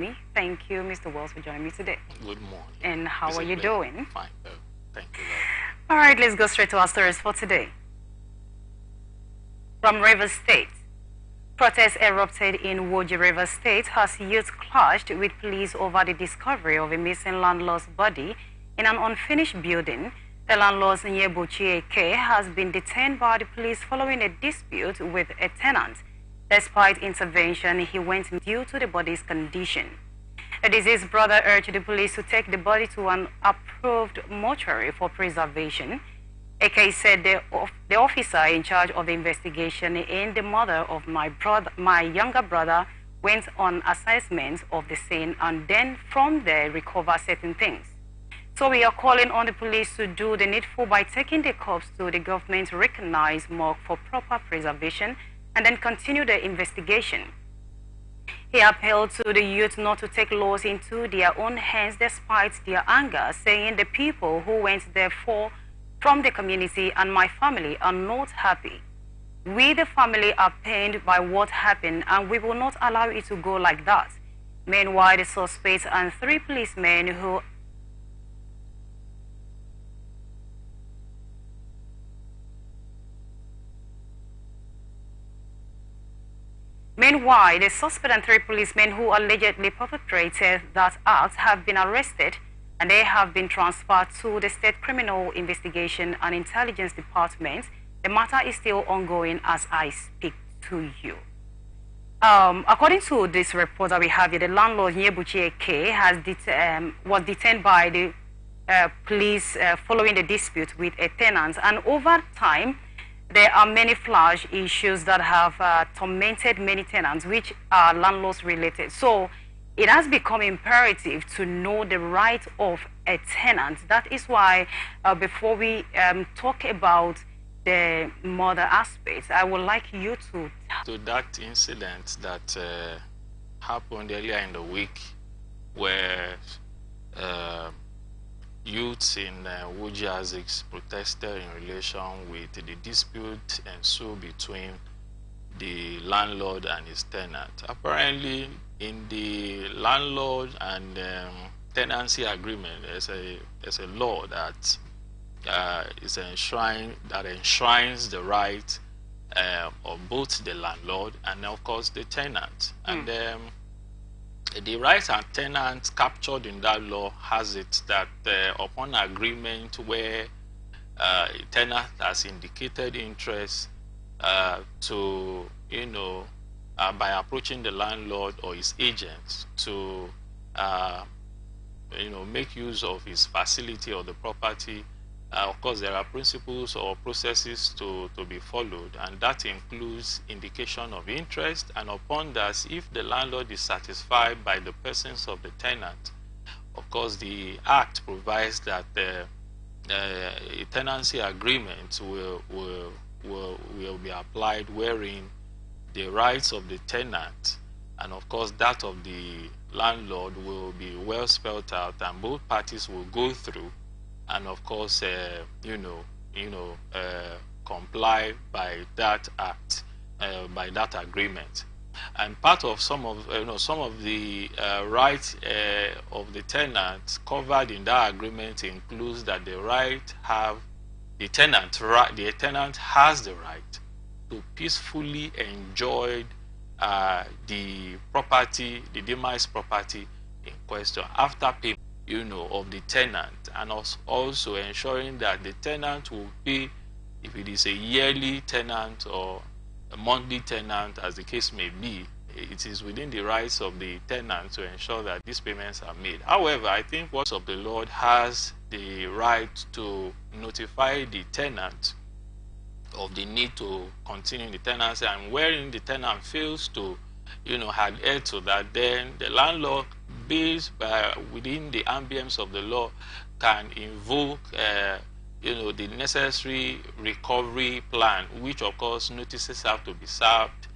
me. Thank you, Mr. Wells, for joining me today. Good morning. And how are you doing? Fine. Thank you very much. All right, let's go straight to our stories for today. From Rivers State. Protests erupted in Woji River State as youth clashed with police over the discovery of a missing landlord's body in an unfinished building. The landlord Nyebuchi Eke has been detained by the police following a dispute with a tenant. Despite intervention, he went due to the body's condition. The deceased brother urged the police to take the body to an approved mortuary for preservation. Eke said the officer in charge of the investigation and the mother of my younger brother went on assessment of the scene and then from there recover certain things. So we are calling on the police to do the needful by taking the corpse to the government-recognized morgue for proper preservation and then continue the investigation. He appealed to the youth not to take laws into their own hands despite their anger, saying the people who went there from the community and my family are not happy. We, the family, are pained by what happened and we will not allow it to go like that. Meanwhile, the suspects and 3 policemen who allegedly perpetrated that act have been arrested and they have been transferred to the State Criminal Investigation and Intelligence Department. The matter is still ongoing as I speak to you. According to this report that we have here, the landlord Nyebuchi Eke was detained by the police following the dispute with a tenant, and over time there are many flash issues that have tormented many tenants, which are landlords related. So it has become imperative to know the right of a tenant. That is why before we talk about the mother aspects, I would like you to... So that incident that happened earlier in the week where youths in Wujiazix protested in relation with the dispute ensued between the landlord and his tenant. Apparently, in the landlord and tenancy agreement, there's a law that enshrines the right of both the landlord and, of course, the tenant. And the rights and tenants captured in that law has it that upon agreement where a tenant has indicated interest to, by approaching the landlord or his agents to, make use of his facility or the property, of course, there are principles or processes to be followed, and that includes indication of interest. And upon that, if the landlord is satisfied by the presence of the tenant, of course, the Act provides that a tenancy agreement will be applied, wherein the rights of the tenant and, of course, that of the landlord will be well spelled out, and both parties will go through and, of course, comply by that act, by that agreement. And part of some of the rights of the tenant covered in that agreement includes that the tenant has the right to peacefully enjoy the property, the demised property in question, after payment of the tenant, and also ensuring that the tenant will pay, if it is a yearly tenant or a monthly tenant, as the case may be. It is within the rights of the tenant to ensure that these payments are made. However, I think what of the Lord has the right to notify the tenant of the need to continue the tenancy, and wherein the tenant fails to adhere to that, then the landlord, based within the ambience of the law, can invoke the necessary recovery plan, which of course notices have to be served